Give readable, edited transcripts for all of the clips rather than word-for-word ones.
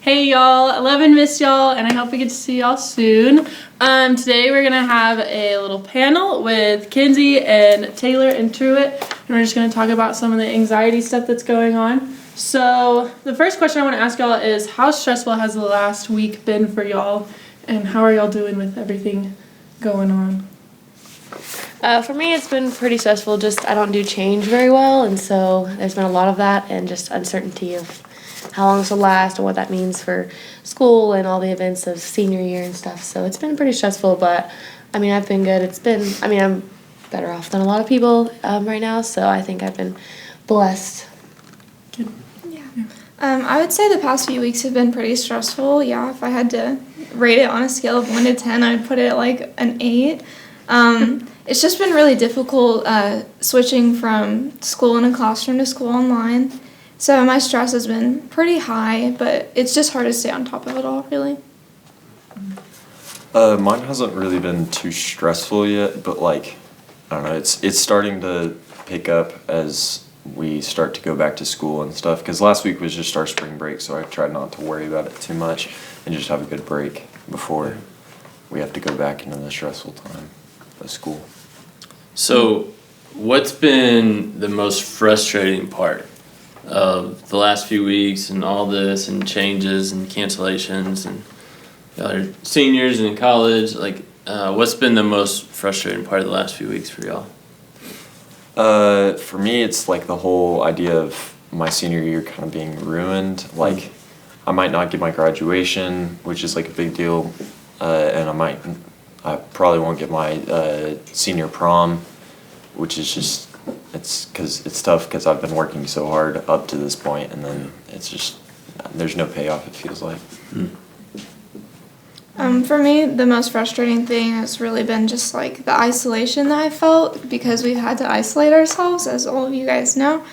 Hey y'all, I love and miss y'all, and I hope we get to see y'all soon. Today we're gonna have a little panel with Kinsey and Taylor and Truett, and we're just gonna talk about some of the anxiety stuff that's going on. So the first question I want to ask y'all is, how stressful has the last week been for y'all, and how are y'all doing with everything going on? For me, it's been pretty stressful. Just I don't do change very well, and so there's been a lot of that and just uncertainty of how long this will last and what that means for school and all the events of senior year and stuff. So it's been pretty stressful, but I mean, I've been good. I'm better off than a lot of people right now, so I think I've been blessed. Yeah. I would say the past few weeks have been pretty stressful. Yeah, if I had to rate it on a scale of 1 to 10, I'd put it at like an 8. It's just been really difficult switching from school in a classroom to school online. So my stress has been pretty high, but it's just hard to stay on top of it all, really. Mine hasn't really been too stressful yet, but I don't know, it's starting to pick up as we start to go back to school and stuff, because last week was just our spring break, so I tried not to worry about it too much and just have a good break before we have to go back into the stressful time of school. So, what's been the most frustrating part of the last few weeks and all this and changes and cancellations and y'all are seniors and in college? What's been the most frustrating part of the last few weeks for y'all? For me, it's like the whole idea of my senior year kind of being ruined. Like, I might not get my graduation, which is like a big deal, and I probably won't get my senior prom, which is just, it's tough because I've been working so hard up to this point, and then it's just, there's no payoff, it feels like. For me, the most frustrating thing has really been just like the isolation that I felt, because we've had to isolate ourselves, as all of you guys know.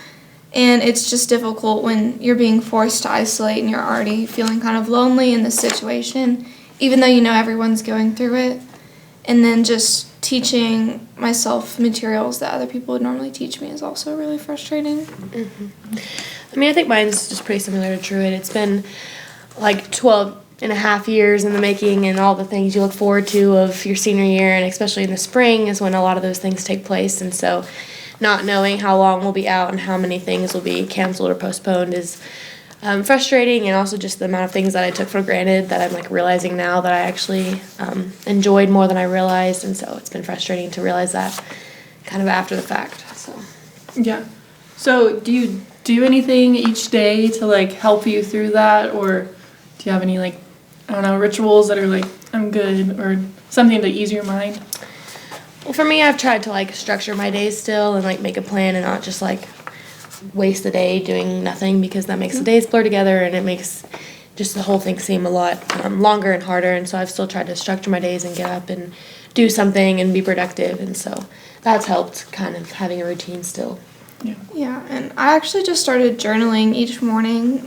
And it's just difficult when you're being forced to isolate and you're already feeling kind of lonely in this situation, even though you know everyone's going through it. And then just teaching myself materials that other people would normally teach me is also really frustrating. Mm-hmm. I mean, I think mine's just pretty similar to Truett. It's been like 12 and a half years in the making, and all the things you look forward to of your senior year, and especially in the spring is when a lot of those things take place. And so not knowing how long we'll be out and how many things will be canceled or postponed is frustrating, and also just the amount of things that I took for granted that I'm like realizing now that I actually enjoyed more than I realized. And so it's been frustrating to realize that kind of after the fact. So Yeah. So do you do anything each day to like help you through that, or do you have any rituals that are like, I'm good, or something to ease your mind? Well, for me, I've tried to like structure my days still and like make a plan and not just like waste the day doing nothing, because that makes the days blur together and it makes just the whole thing seem a lot longer and harder. And so I've still tried to structure my days and get up and do something and be productive, and so that's helped kind of having a routine still. Yeah, and I actually just started journaling each morning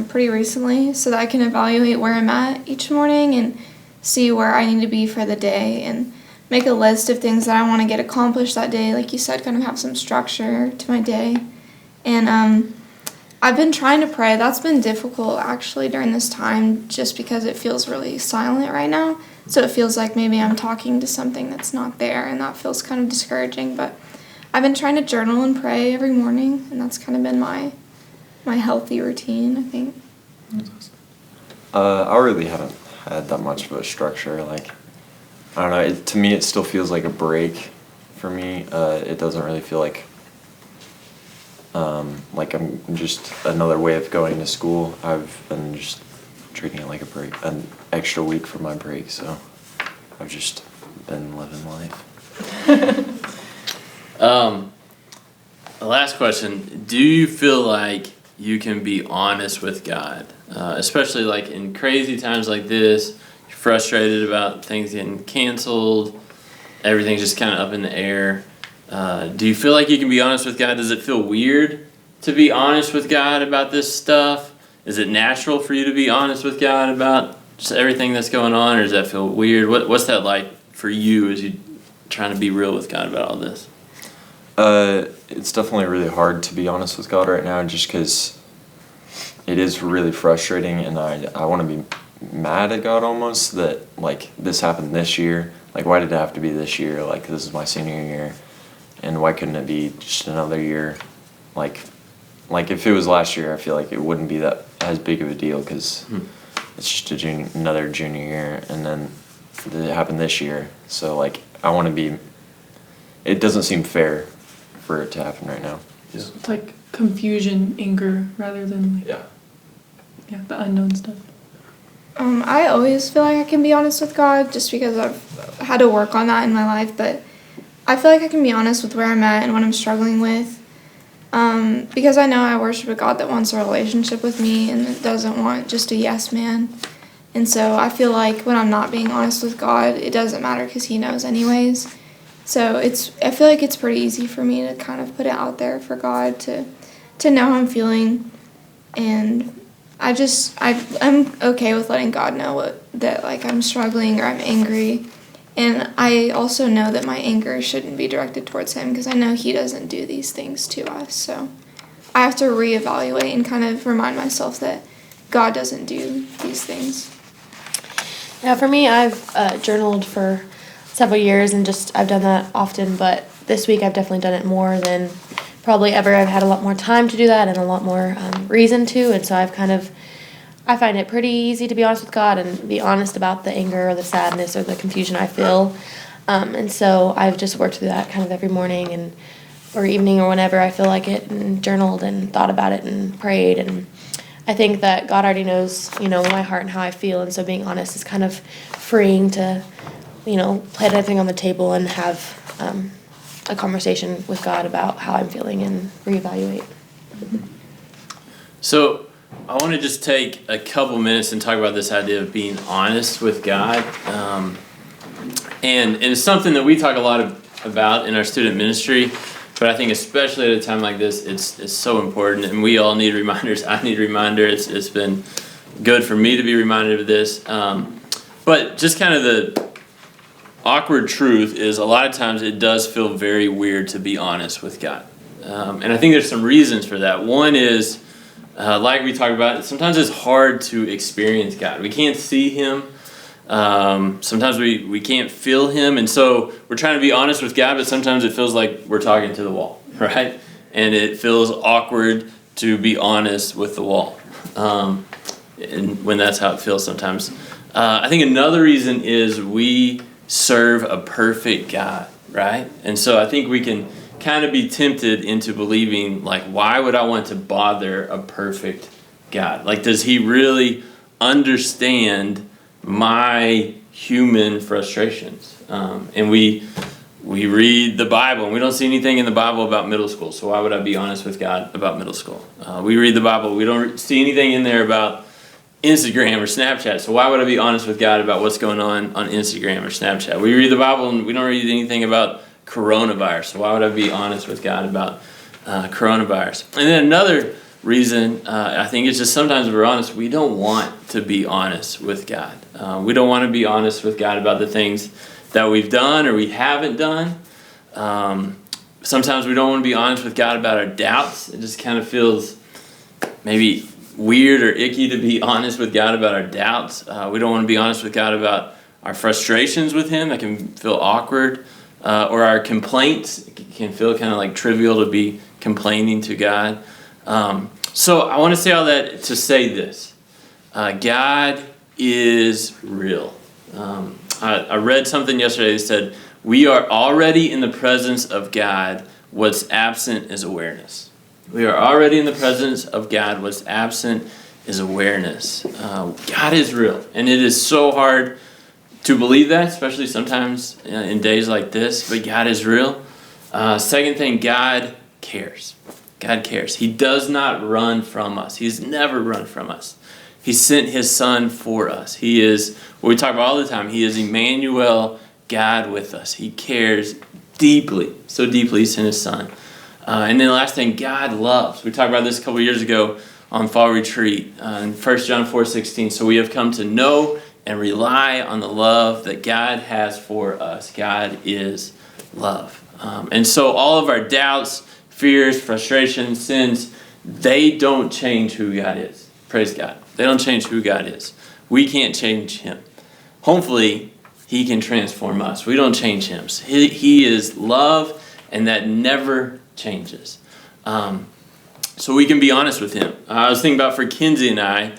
pretty recently, so that I can evaluate where I'm at each morning and see where I need to be for the day, and make a list of things that I want to get accomplished that day. Like you said, kind of have some structure to my day. And I've been trying to pray. That's been difficult actually during this time, just because it feels really silent right now. So it feels like maybe I'm talking to something that's not there, and that feels kind of discouraging. But I've been trying to journal and pray every morning, and that's kind of been my healthy routine, I think. I really haven't had that much of a structure. Like, I don't know, to me it still feels like a break for me. It doesn't really feel like I'm just another way of going to school. I've been just treating it like a break, an extra week for my break, so I've just been living life. The last question, do you feel like you can be honest with God? Especially like in crazy times like this, you're frustrated about things getting canceled, everything's just kind of up in the air. Do you feel like you can be honest with God? Does it feel weird to be honest with God about this stuff? Is it natural for you to be honest with God about just everything that's going on, or does that feel weird? What's that like for you as you trying to be real with God about all this? It's definitely really hard to be honest with God right now, just because it is really frustrating, and I want to be mad at God almost that like this happened this year. Like, why did it have to be this year? Like, this is my senior year, and why couldn't it be just another year? Like if it was last year, I feel like it wouldn't be that as big of a deal because it's just another junior year, and then it happened this year. So like, I want to be. It doesn't seem fair for it to happen right now. It's like confusion, anger, rather than like the unknown stuff. I always feel like I can be honest with God just because I've had to work on that in my life, but I feel like I can be honest with where I'm at and what I'm struggling with. Because I know I worship a God that wants a relationship with me and that doesn't want just a yes man. And so I feel like when I'm not being honest with God, it doesn't matter because He knows anyways. So I feel like it's pretty easy for me to kind of put it out there for God to know how I'm feeling, and I'm okay with letting God know that like I'm struggling or I'm angry, and I also know that my anger shouldn't be directed towards Him because I know He doesn't do these things to us. So I have to reevaluate and kind of remind myself that God doesn't do these things. Yeah, for me, I've journaled for several years and I've done that often, but this week I've definitely done it more than probably ever. I've had a lot more time to do that and a lot more reason to, and so I find it pretty easy to be honest with God and be honest about the anger or the sadness or the confusion I feel. And so I've just worked through that kind of every morning or evening or whenever I feel like it, and journaled and thought about it and prayed. And I think that God already knows, my heart and how I feel. And so being honest is kind of freeing to, put everything on the table and have a conversation with God about how I'm feeling and reevaluate. So I want to just take a couple minutes and talk about this idea of being honest with God. And it's something that we talk a lot about in our student ministry, but I think especially at a time like this, it's so important, and we all need reminders. I need a reminder. It's been good for me to be reminded of this. But just kind of the awkward truth is a lot of times it does feel very weird to be honest with God. And I think there's some reasons for that. One is, like we talked about, sometimes it's hard to experience God. We can't see Him. Sometimes we can't feel Him. And so we're trying to be honest with God, but sometimes it feels like we're talking to the wall, right? And it feels awkward to be honest with the wall. And when that's how it feels sometimes. I think another reason is we serve a perfect God, right? And so I think we can kind of be tempted into believing, like, why would I want to bother a perfect God? Like, does He really understand my human frustrations? And we read the Bible, and we don't see anything in the Bible about middle school, so why would I be honest with God about middle school? We read the Bible, we don't see anything in there about Instagram or Snapchat, so why would I be honest with God about what's going on Instagram or Snapchat? We read the Bible, and we don't read anything about coronavirus, so why would I be honest with God about coronavirus? And then another reason, I think it's just sometimes we're honest, we don't want to be honest with God. We don't want to be honest with God about the things that we've done or we haven't done. Sometimes we don't want to be honest with God about our doubts. It just kind of feels maybe weird or icky to be honest with God about our doubts. We don't want to be honest with God about our frustrations with Him. That can feel awkward. Or our complaints. It can feel kind of like trivial to be complaining to God. So I want to say all that to say this. God is real. I read something yesterday that said, we are already in the presence of God. What's absent is awareness. We are already in the presence of God. What's absent is awareness. God is real. And it is so hard to believe that, especially sometimes in days like this, but God is real. Second thing, God cares. God cares. He does not run from us. He's never run from us. He sent His Son for us. He is, what we talk about all the time, He is Emmanuel, God with us. He cares deeply, so deeply He sent His Son. And then the last thing, God loves. We talked about this a couple years ago on Fall Retreat in 1 John 4:16. So we have come to know and rely on the love that God has for us. God is love. And so all of our doubts, fears, frustrations, sins, they don't change who God is. Praise God. They don't change who God is. We can't change him. Hopefully, he can transform us. We don't change him. He is love, and that never changes. So we can be honest with him. I was thinking about for Kinsey and I,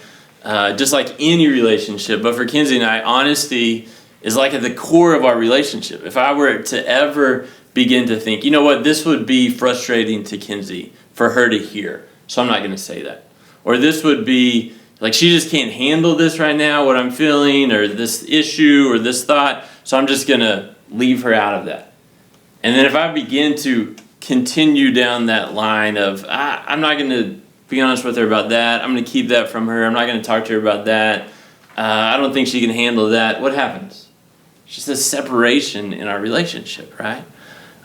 just like any relationship, but for Kinsey and I, honesty is like at the core of our relationship. If I were to ever begin to think, you know what, this would be frustrating to Kinsey for her to hear, so I'm not going to say that. Or this would be, like, she just can't handle this right now, what I'm feeling, or this issue, or this thought, so I'm just going to leave her out of that. And then if I begin to continue down that line of, I'm not going to be honest with her about that, I'm going to keep that from her, I'm not going to talk to her about that, I don't think she can handle that, what happens? It's just a separation in our relationship, right?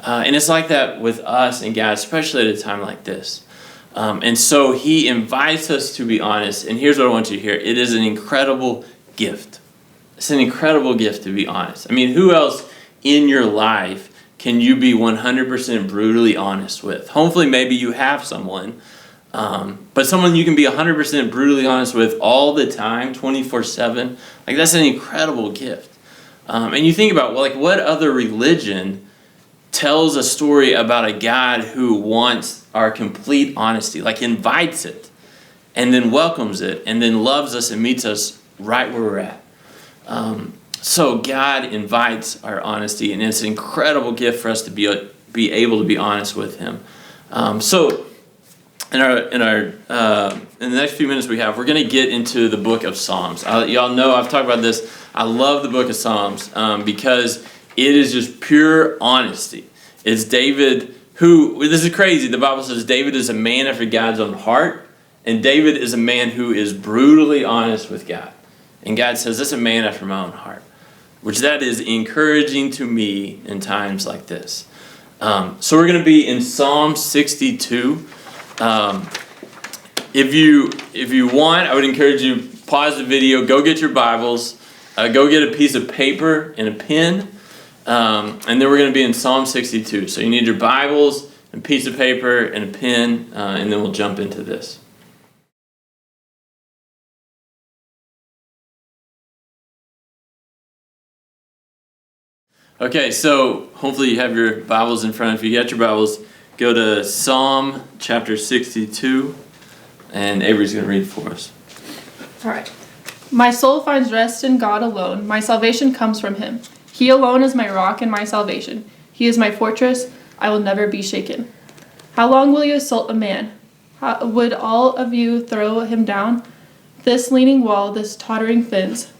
And it's like that with us and God, especially at a time like this. And so he invites us to be honest, and here's what I want you to hear. It is an incredible gift. It's an incredible gift to be honest. I mean, who else in your life can you be 100% brutally honest with? Hopefully maybe you have someone, but someone you can be 100% brutally honest with all the time, 24/7. Like, that's an incredible gift. And you think about, well, like, what other religion tells a story about a God who wants our complete honesty, like invites it, and then welcomes it, and then loves us and meets us right where we're at. So God invites our honesty, and it's an incredible gift for us to be able to be honest with him. So in the next few minutes we have, we're going to get into the book of Psalms. Y'all know I've talked about this. I love the book of Psalms because it is just pure honesty. It's David who, this is crazy, the Bible says David is a man after God's own heart, and David is a man who is brutally honest with God. And God says, that's a man after my own heart, which that is encouraging to me in times like this. So we're going to be in Psalm 62. If you want, I would encourage you, pause the video, go get your Bibles, go get a piece of paper and a pen, and then we're going to be in Psalm 62. So you need your Bibles, a piece of paper, and a pen, and then we'll jump into this. Okay, so hopefully you have your Bibles in front. If you got your Bibles, go to Psalm chapter 62, and Avery's going to read for us. All right. My soul finds rest in God alone. My salvation comes from him. He alone is my rock and my salvation. He is my fortress. I will never be shaken. How long will you assault a man? Would all of you throw him down? This leaning wall, this tottering fence.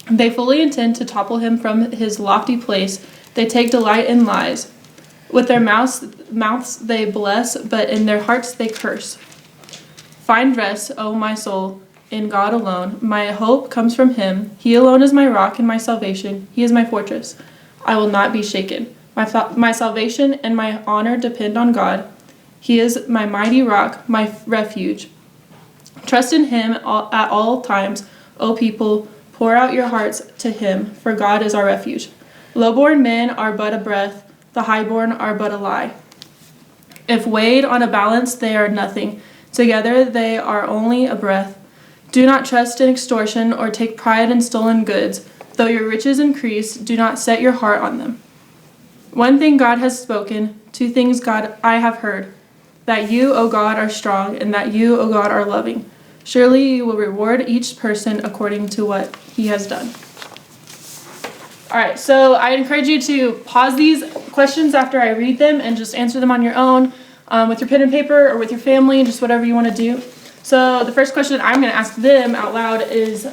They fully intend to topple him from his lofty place. They take delight in lies. With their mouths they bless, but in their hearts they curse. Find rest, O my soul, in God alone. My hope comes from him. He alone is my rock and my salvation. He is my fortress. I will not be shaken. My salvation and my honor depend on God. He is my mighty rock, my refuge. Trust in him at all times, O people. Pour out your hearts to him, for God is our refuge. Low-born men are but a breath, the high-born are but a lie. If weighed on a balance, they are nothing. Together they are only a breath. Do not trust in extortion or take pride in stolen goods. Though your riches increase, do not set your heart on them. One thing God has spoken, two things God I have heard, that you, O God, are strong, and that you, O God, are loving. Surely you will reward each person according to what he has done. All right, so I encourage you to pause these questions after I read them and just answer them on your own with your pen and paper or with your family, just whatever you want to do. So the first question I'm going to ask them out loud is,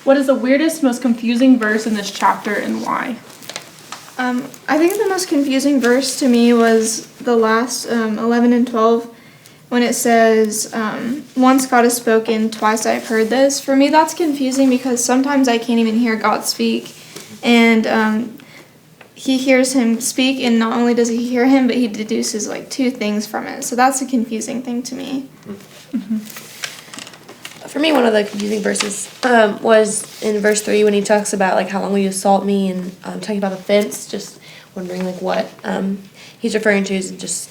what is the weirdest, most confusing verse in this chapter and why? I think the most confusing verse to me was the last 11 and 12. When it says, once God has spoken, twice I've heard this. For me, that's confusing because sometimes I can't even hear God speak. And he hears him speak, and not only does he hear him, but he deduces like two things from it. So that's a confusing thing to me. Mm-hmm. For me, one of the confusing verses was in verse 3 when he talks about like how long will you assault me, and talking about the fence, just wondering like what he's referring to is just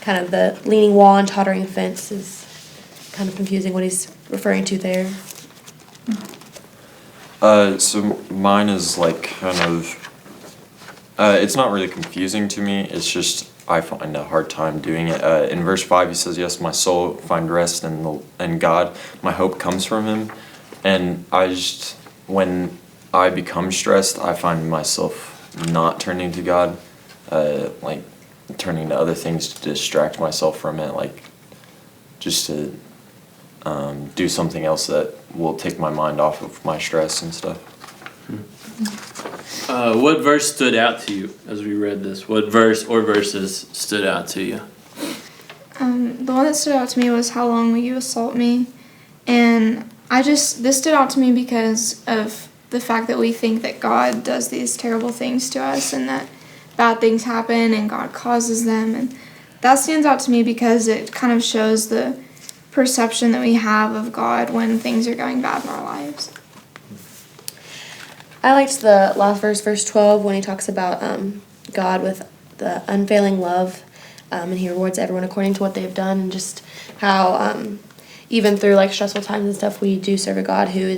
kind of the leaning wall and tottering fence is kind of confusing what he's referring to there? So mine is like kind of, it's not really confusing to me. It's just I find a hard time doing it. In verse 5, he says, "Yes, my soul find rest in God. My hope comes from Him." And when I become stressed, I find myself not turning to God, like turning to other things to distract myself from it, like just to do something else that will take my mind off of my stress and stuff. What verse stood out to you as we read this? What verse or verses stood out to you? The one that stood out to me was, "How long will you assault me?" And this stood out to me because of the fact that we think that God does these terrible things to us and that bad things happen and God causes them. And that stands out to me because it kind of shows the perception that we have of God when things are going bad in our lives. I liked the last verse, verse 12, when he talks about God with the unfailing love, and he rewards everyone according to what they've done, and just how even through like stressful times and stuff, we do serve a God who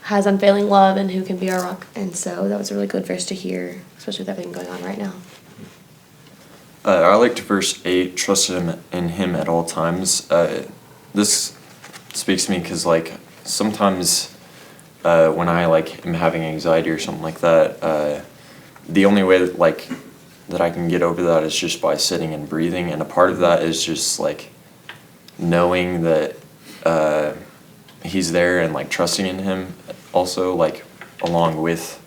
has unfailing love and who can be our rock. And so that was a really good verse to hear, especially with everything going on right now. I liked verse 8, "Trust in Him at all times." This speaks to me because like sometimes when I like am having anxiety or something like that, the only way that I can get over that is just by sitting and breathing, and a part of that is just like knowing that He's there and like trusting in Him also, like along with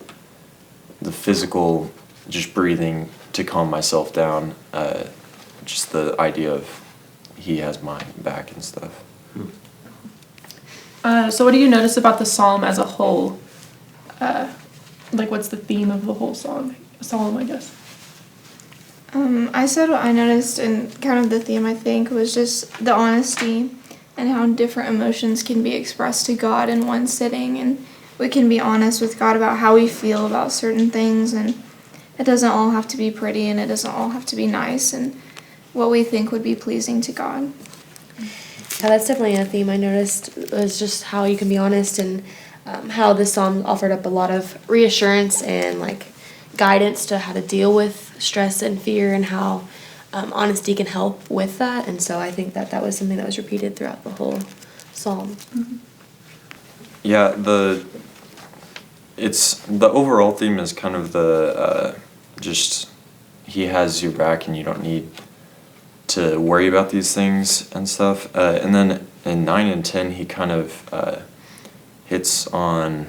the physical just breathing to calm myself down, just the idea of He has my back and stuff. So what do you notice about the psalm as a whole? Like, what's the theme of the whole psalm, I guess? I said what I noticed, and kind of the theme, I think, was just the honesty and how different emotions can be expressed to God in one sitting, and we can be honest with God about how we feel about certain things, and it doesn't all have to be pretty, and it doesn't all have to be nice, and what we think would be pleasing to God. Yeah, that's definitely a theme I noticed, was just how you can be honest, and how this psalm offered up a lot of reassurance and like guidance to how to deal with stress and fear, and how honesty can help with that. And so I think that was something that was repeated throughout the whole psalm. Mm-hmm. Yeah, the overall theme is kind of the just He has your back and you don't need to worry about these things and stuff. And then in 9 and 10, he kind of hits on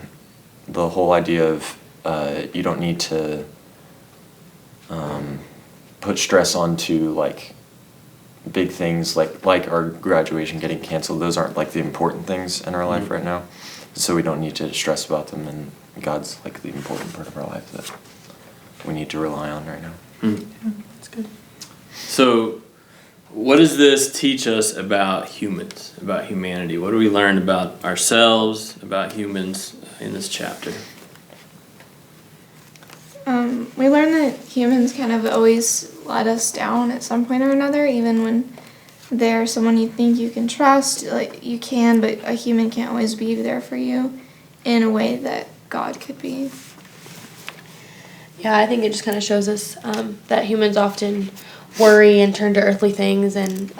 the whole idea of you don't need to put stress onto like big things like our graduation getting canceled. Those aren't like the important things in our life right now, so we don't need to stress about them, and God's like the important part of our life that we need to rely on right now. Yeah, that's good. So what does this teach us about humans, about humanity? What do we learn about ourselves, about humans in this chapter? We learn that humans kind of always let us down at some point or another, even when they're someone you think you can trust. Like you can, but a human can't always be there for you in a way that God could be. Yeah, I think it just kind of shows us that humans often worry and turn to earthly things, and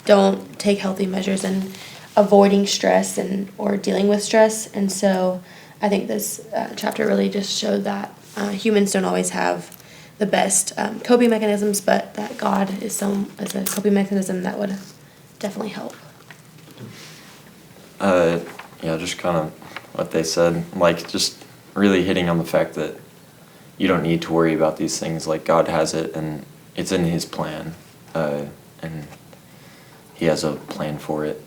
don't take healthy measures in avoiding stress or dealing with stress. And so I think this chapter really just showed that humans don't always have the best coping mechanisms, but that God is a coping mechanism that would definitely help. Yeah, just kind of what they said, like just really hitting on the fact that you don't need to worry about these things. Like God has it, and it's in His plan, and He has a plan for it.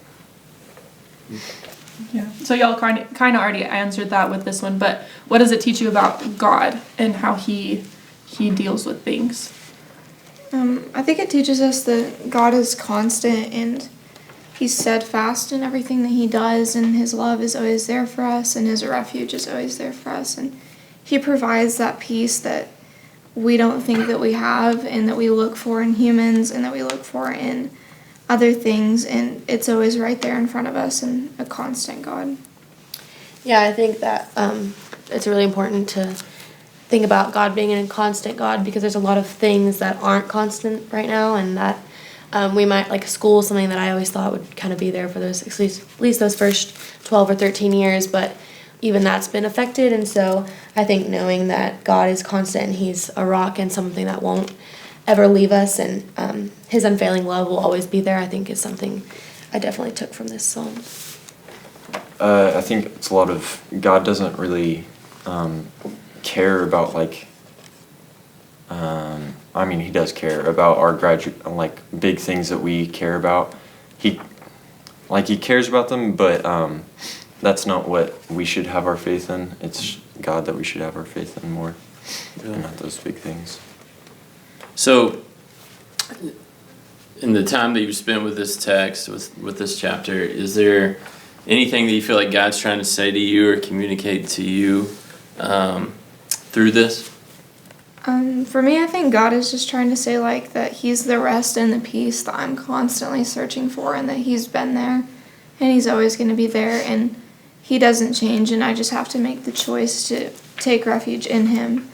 Yeah. So y'all kind of already answered that with this one, but what does it teach you about God and how He deals with things? I think it teaches us that God is constant and He's steadfast in everything that He does, and His love is always there for us, and His refuge is always there for us, and He provides that peace that we don't think that we have, and that we look for in humans, and that we look for in other things, and it's always right there in front of us and a constant God. Yeah, I think that it's really important to think about God being a constant God, because there's a lot of things that aren't constant right now, and that we might, like school, something that I always thought would kind of be there for those at least those first 12 or 13 years, but even that's been affected. And so I think knowing that God is constant and he's a rock and something that won't ever leave us, and his unfailing love will always be there, I think is something I definitely took from this psalm. I think it's a lot of God doesn't really care about like. I mean, he does care about our like big things that we care about. He cares about them, but that's not what we should have our faith in. It's God that we should have our faith in more, and not those big things. So, in the time that you've spent with this text, with this chapter, is there anything that you feel like God's trying to say to you or communicate to you through this? For me, I think God is just trying to say like that he's the rest and the peace that I'm constantly searching for, and that he's been there and he's always going to be there, and he doesn't change, and I just have to make the choice to take refuge in him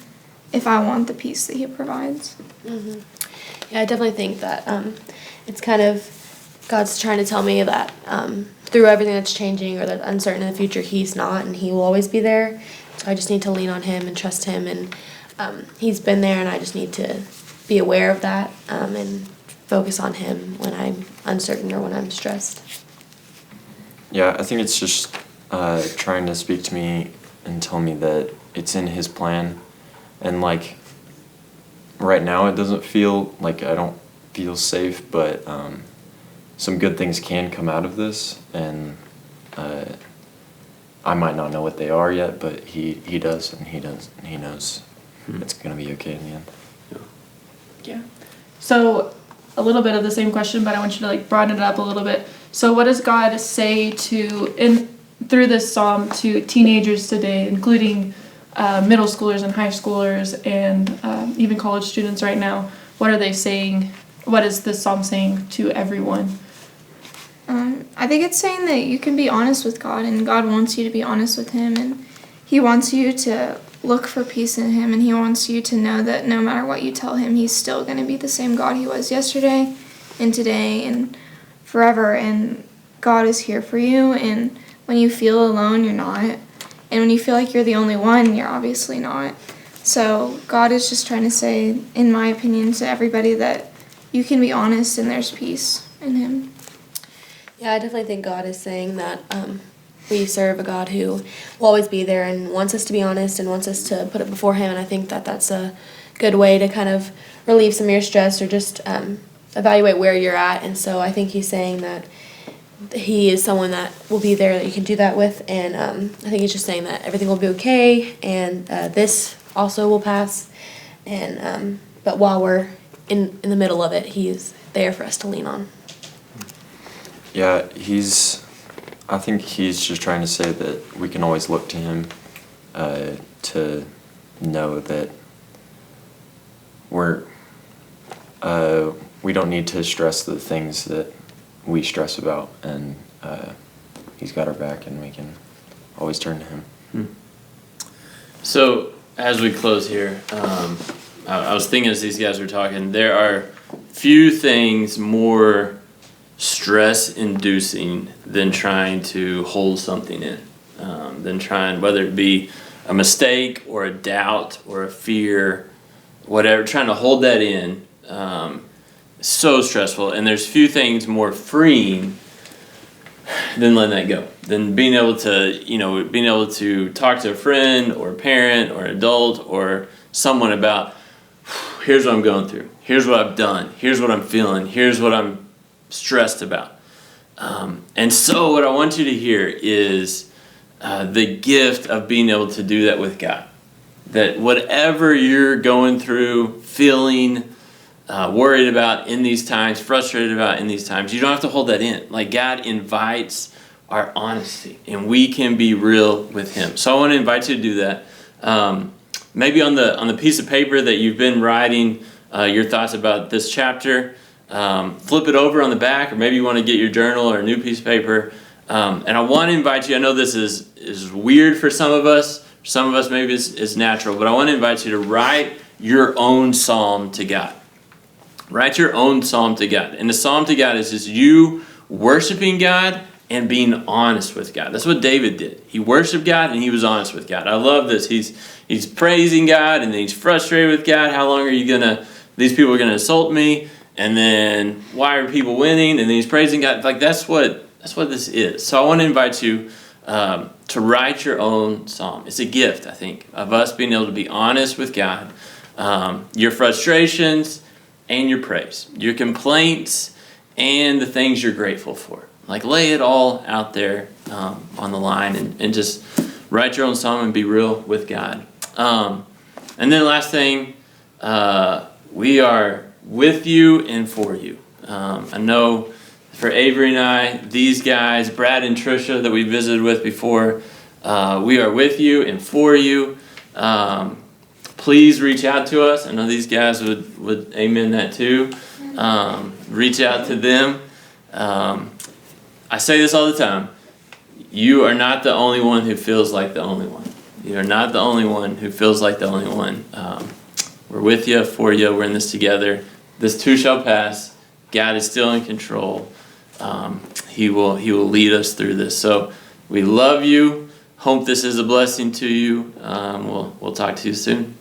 if I want the peace that he provides. Mm-hmm. Yeah, I definitely think that it's kind of God's trying to tell me that through everything that's changing or that's uncertain in the future, he's not, and he will always be there. So I just need to lean on him and trust him, and he's been there, and I just need to be aware of that and focus on him when I'm uncertain or when I'm stressed. Yeah, I think it's just trying to speak to me and tell me that it's in his plan, and like right now it doesn't feel like I don't feel safe, but some good things can come out of this, and I might not know what they are yet, but he does, and he knows it's gonna be okay in the end. Yeah. So a little bit of the same question, but I want you to like broaden it up a little bit. So what does God say through this psalm to teenagers today, including middle schoolers and high schoolers and even college students right now? What are they saying? What is this psalm saying to everyone? I think it's saying that you can be honest with God, and God wants you to be honest with him, and he wants you to look for peace in him, and he wants you to know that no matter what you tell him, he's still going to be the same God he was yesterday and today and forever, and God is here for you, and when you feel alone, you're not, and when you feel like you're the only one, you're obviously not. So God is just trying to say, in my opinion, to everybody that you can be honest and there's peace in him. Yeah, I definitely think God is saying that we serve a God who will always be there and wants us to be honest and wants us to put it before him, and I think that that's a good way to kind of relieve some of your stress or just evaluate where you're at. And so I think he's saying that he is someone that will be there that you can do that with, and I think he's just saying that everything will be okay, and this also will pass, and but while we're in the middle of it, he's there for us to lean on. Yeah, I think he's just trying to say that we can always look to him to know that we don't need to stress the things that we stress about, and he's got our back, and we can always turn to him. So as we close here, I was thinking as these guys were talking, there are few things more stress-inducing than trying to hold something in, whether it be a mistake or a doubt or a fear, whatever, trying to hold that in, so stressful. And there's few things more freeing than letting that go, than being able to talk to a friend or a parent or an adult or someone about, here's what I'm going through, here's what I've done, here's what I'm feeling, here's what I'm stressed about. And so what I want you to hear is the gift of being able to do that with God. That whatever you're going through, feeling, worried about in these times, frustrated about in these times, you don't have to hold that in. Like, God invites our honesty, and we can be real with him. So I want to invite you to do that. Maybe on the piece of paper that you've been writing your thoughts about this chapter, flip it over on the back, or maybe you want to get your journal or a new piece of paper. And I want to invite you, I know this is weird for some of us maybe it's natural, but I want to invite you to write your own psalm to God. Write your own psalm to God. And the psalm to God is just you worshiping God and being honest with God. That's what David did. He worshiped God and he was honest with God. I love this. He's praising God and then he's frustrated with God. How long are you these people are gonna insult me? And then why are people winning? And then he's praising God. Like that's what this is. So I want to invite you to write your own psalm. It's a gift, I think, of us being able to be honest with God. Your frustrations and your praise, your complaints and the things you're grateful for. Like lay it all out there on the line and just write your own psalm and be real with God. And then last thing, we are with you and for you. I know for Avery and I, these guys, Brad and Trisha that we visited with before, we are with you and for you. Please reach out to us. I know these guys would amen that too. Reach out to them. I say this all the time. You are not the only one who feels like the only one. You are not the only one who feels like the only one. We're with you, for you. We're in this together. This too shall pass. God is still in control. He will lead us through this. So we love you. Hope this is a blessing to you. We'll talk to you soon.